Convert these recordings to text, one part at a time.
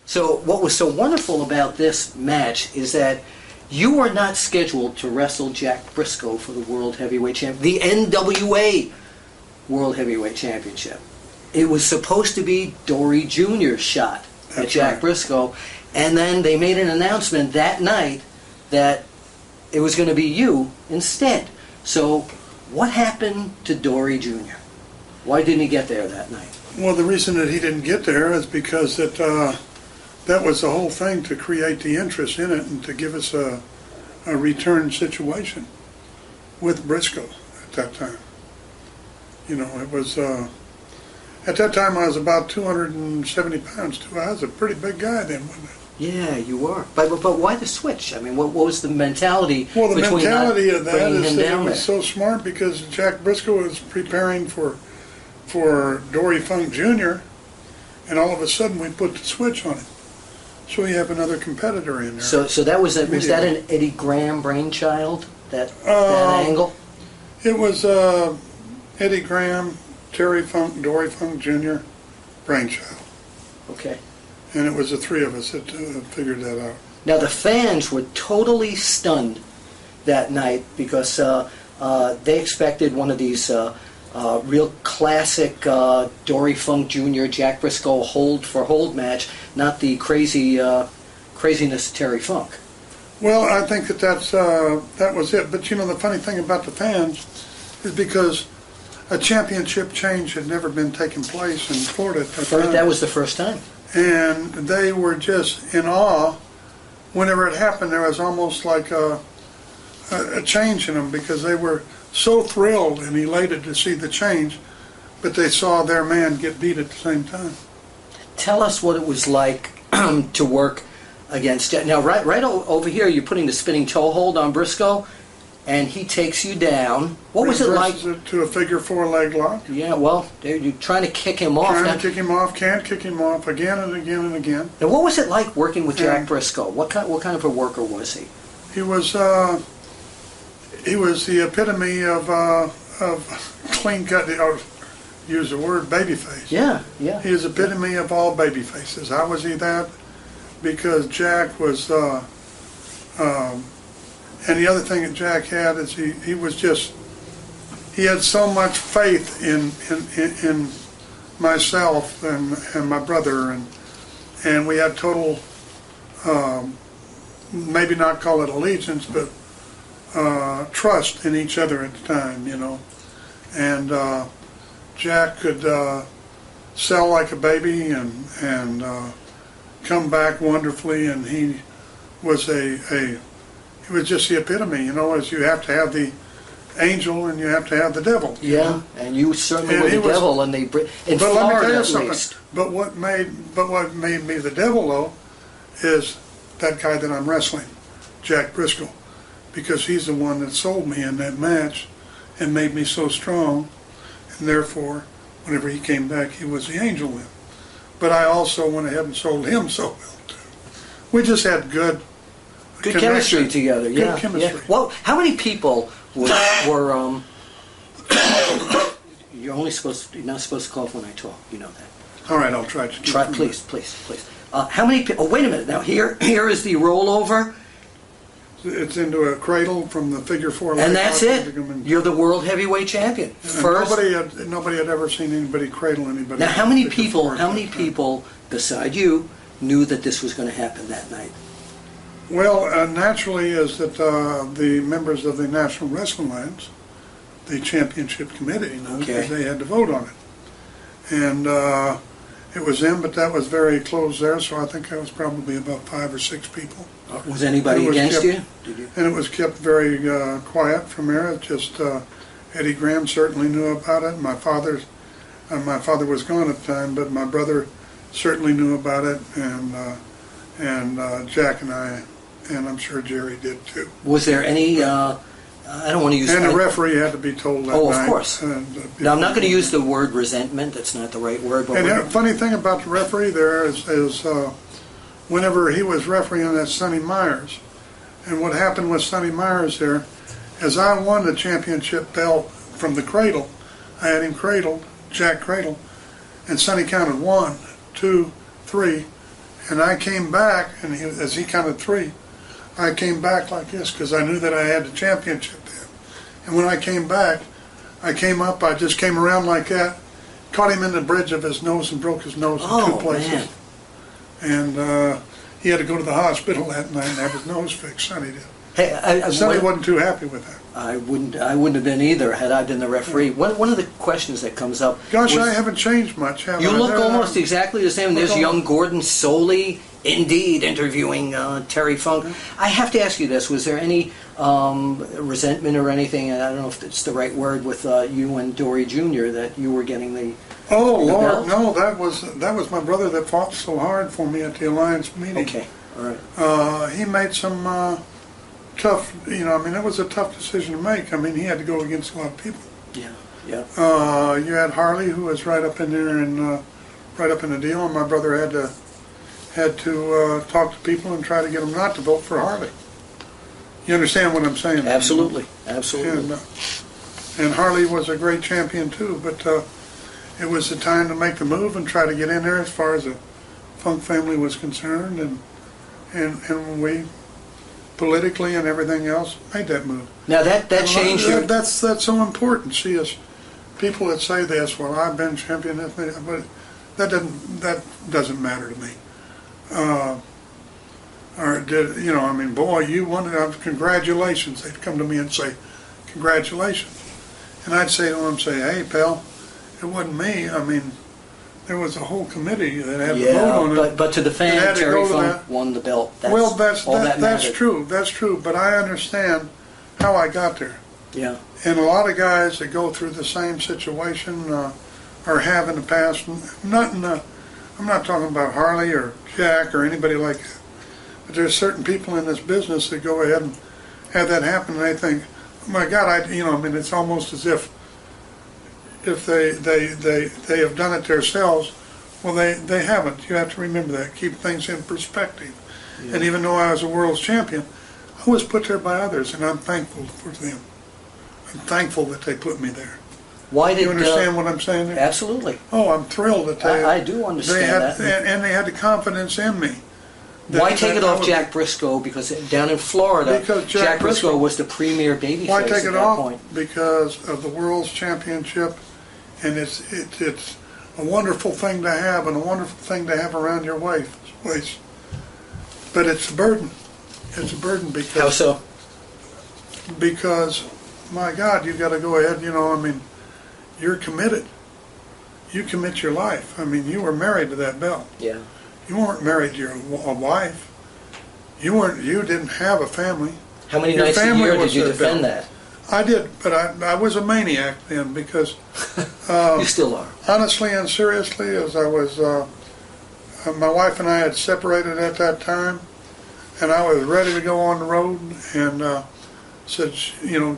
So what was so wonderful about this match is that you were not scheduled to wrestle Jack Briscoe for the World Heavyweight Championship, the NWA World Heavyweight Championship. It was supposed to be Dory Jr.'s shot at Jack Briscoe, and then they made an announcement that night that it was going to be you instead. So what happened to Dory Jr.? Why didn't he get there that night? Well, the reason that he didn't get there is because that was the whole thing, to create the interest in it and to give us a return situation with Briscoe at that time. You know, it was, at that time I was about 270 pounds too. I was a pretty big guy then, wasn't I? Yeah, you were. But why the switch? I mean, what was the mentality? Well, the mentality of that is that it was so smart, because Jack Briscoe was preparing for Dory Funk Jr., and all of a sudden we put the switch on him. So we have another competitor in there. So that was that an Eddie Graham brainchild, that angle? It was Eddie Graham, Terry Funk, Dory Funk Jr. brainchild. Okay. And it was the three of us that figured that out. Now the fans were totally stunned that night, because they expected one of these real classic Dory Funk Jr., Jack Briscoe hold match, not the craziness of Terry Funk. Well, I think that was it. But you know, the funny thing about the fans is because a championship change had never been taking place in Florida at that time. That was the first time. And they were just in awe. Whenever it happened, there was almost like a change in them, because they were so thrilled and elated to see the change, but they saw their man get beat at the same time. Tell us what it was like to work against Jack. Now, right over here, you're putting the spinning toe hold on Briscoe, and he takes you down. What was it like? It to a figure four leg lock. Yeah, well, you're trying to kick him off. Trying to kick him off, can't kick him off, again and again and again. Now, what was it like working with Jack Briscoe? What kind of a worker was he? He was the epitome of clean cut. I'll use the word babyface. Yeah. He is the epitome of all baby faces. How was he that? Because Jack was. And the other thing that Jack had is he had so much faith in myself and my brother, and we had total, maybe not call it allegiance, but trust in each other at the time, you know. And Jack could sell like a baby and come back wonderfully, and he was he was just the epitome, you know, as you have to have the angel and you have to have the devil. Yeah, and you certainly were the devil, and in Florida at least. But what made me the devil, though, is that guy that I'm wrestling, Jack Briscoe, because he's the one that sold me in that match and made me so strong, and therefore, whenever he came back, he was the angel then. But I also went ahead and sold him so well too. We just had good chemistry together. Yeah. Good chemistry. Yeah. Well, how many people were you're not supposed to cough when I talk. You know that. All right, I'll try to. Try, please. How many people? Oh, wait a minute. Now here is the rollover. It's into a cradle from the figure four. And that's it. You're the world heavyweight champion. First. Nobody had ever seen anybody cradle anybody. Now, how many people beside you knew that this was going to happen that night? Well, naturally, is that the members of the National Wrestling Alliance, the championship committee, you know, because they had to vote on it. And it was them, but that was very close there, so I think that was probably about 5 or 6 people. Was anybody against you? And it was kept very quiet from there. Just Eddie Graham certainly knew about it. My father was gone at the time, but my brother certainly knew about it, and Jack and I, and I'm sure Jerry did too. Was there any, I don't want to use... And the referee had to be told that night. Oh, of course. Now, I'm not going to use the word resentment. That's not the right word. But and the funny thing about the referee there is whenever he was refereeing at Sonny Myers, and what happened with Sonny Myers there, as I won the championship belt from the cradle, I had him cradled, Jack cradled, and Sonny counted 1, 2, 3, And I came back, and as he counted 3, I came back like this because I knew that I had the championship then. And when I came back, I came up, I just came around like that, caught him in the bridge of his nose and broke his nose in 2 places. Man. And he had to go to the hospital that night and have his nose fixed. Sonny did. Hey, Sonny wasn't too happy with that. I wouldn't have been either had I been the referee. One of the questions that comes up. Gosh, I haven't changed much, have I? You look almost exactly the same. There's young Gordon Soley, indeed, interviewing Terry Funk. I have to ask you this: was there any resentment or anything? And I don't know if it's the right word with you and Dory Jr. that you were getting the. Oh the Lord, belt? no! That was my brother that fought so hard for me at the Alliance meeting. Okay, all right. He made some tough, it was a tough decision to make. I mean, he had to go against a lot of people. Yeah, yeah. You had Harley, who was right up in there and right up in the deal, and my brother had to talk to people and try to get them not to vote for Harley. You understand what I'm saying? Absolutely, absolutely. And Harley was a great champion too, but it was the time to make the move and try to get in there as far as the Funk family was concerned, and we politically and everything else made that move. Now that changed your... That's so important. See, as people that say this, well, I've been champion, but that doesn't matter to me. Or did boy, you won it. Congratulations. They'd come to me and say, congratulations, and I'd say to them, hey, pal, it wasn't me. I mean, there was a whole committee that had to vote on it. But to the fan, Terry Funk won the belt. That's true. That's true. But I understand how I got there. Yeah. And a lot of guys that go through the same situation or have in the past. I'm not talking about Harley or Jack or anybody like that. But there's certain people in this business that go ahead and have that happen, and they think, oh my God, it's almost as if they have done it themselves. Well, they haven't. You have to remember that. Keep things in perspective. Yeah. And even though I was a world champion, I was put there by others, and I'm thankful for them. I'm thankful that they put me there. Why did you understand what I'm saying there? Absolutely. Oh, I'm thrilled that I do understand that. And they had the confidence in me. Why take it off Jack Briscoe? Because down in Florida, Jack Briscoe was the premier babyface Why take it at that off? point. Because of the World's Championship, and it's a wonderful thing to have, and a wonderful thing to have around your waist. But it's a burden. It's a burden because... How so? Because, my God, you've got to go ahead, you're committed. You commit your life. You were married to that belt. Yeah. You weren't married to your wife. You didn't have a family. How many nights a year did you defend that? I did, but I was a maniac then because... you still are. Honestly and seriously, as I was... my wife and I had separated at that time, and I was ready to go on the road, and said,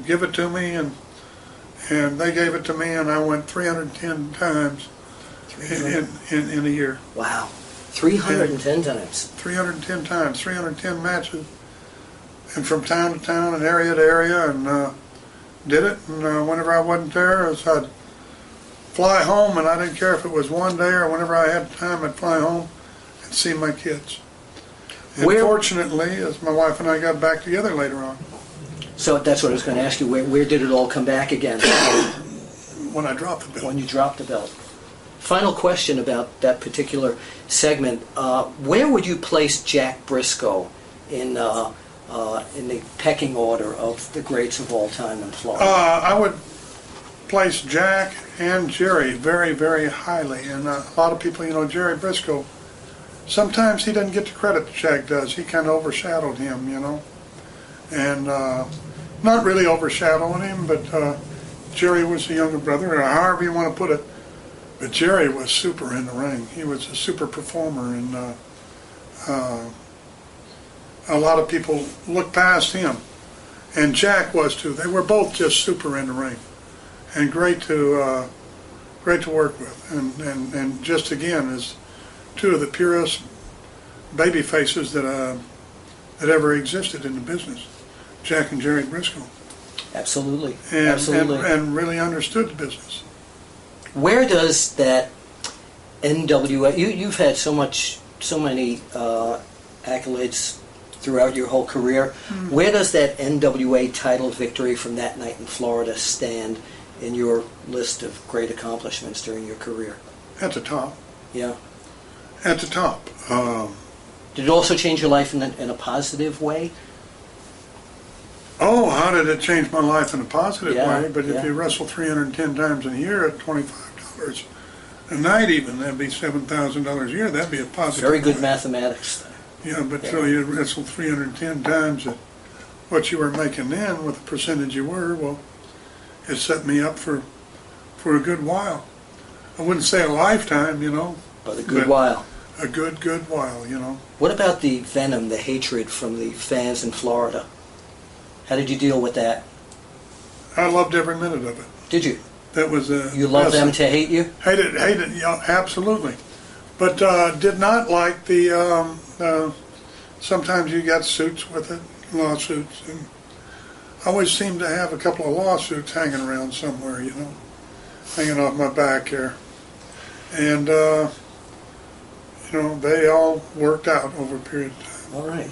give it to me, and they gave it to me, and I went 310 times in a year. Wow. 310 times. 310 times, 310 matches, and from town to town and area to area, and did it. And whenever I wasn't there, I'd fly home, and I didn't care if it was one day or whenever I had time, I'd fly home and see my kids. And fortunately, as my wife and I got back together later on. So that's what I was going to ask you. Where did it all come back again? When I dropped the belt. When you dropped the belt. Final question about that particular segment. Where would you place Jack Briscoe in the pecking order of the greats of all time in Florida? I would place Jack and Jerry very, very highly. And a lot of people, Jerry Briscoe, sometimes he doesn't get the credit that Jack does. He kind of overshadowed him, And not really overshadowing him, but Jerry was the younger brother, or however you want to put it. But Jerry was super in the ring. He was a super performer, and a lot of people looked past him. And Jack was too. They were both just super in the ring, and great to work with. And just again, as two of the purest baby faces that ever existed in the business, Jack and Jerry Briscoe. Absolutely. And really understood the business. Where does that NWA, you've had so much so many accolades throughout your whole career. Where does that NWA title victory from that night in Florida stand in your list of great accomplishments during your career? At the top. Yeah. At the top. Did it also change your life in a positive way? Oh, how did it change my life in a positive Yeah, way? But if yeah. you wrestle 310 times a year at $25 a night even, that'd be $7,000 a year. That'd be a positive Very good way. mathematics. Yeah, but Yeah. so you wrestled 310 times at what you were making then with the percentage you were, well, it set me up for a good while. I wouldn't say a lifetime, you know. But a good while. A good while, you know. What about the venom, the hatred from the fans in Florida? How did you deal with that? I loved every minute of it. Did you? That was You love them to hate you? Hated, yeah, absolutely. But did not like the, sometimes you got suits with it, lawsuits, and I always seemed to have a couple of lawsuits hanging around somewhere, you know, hanging off my back here. And, you know, they all worked out over a period of time. All right.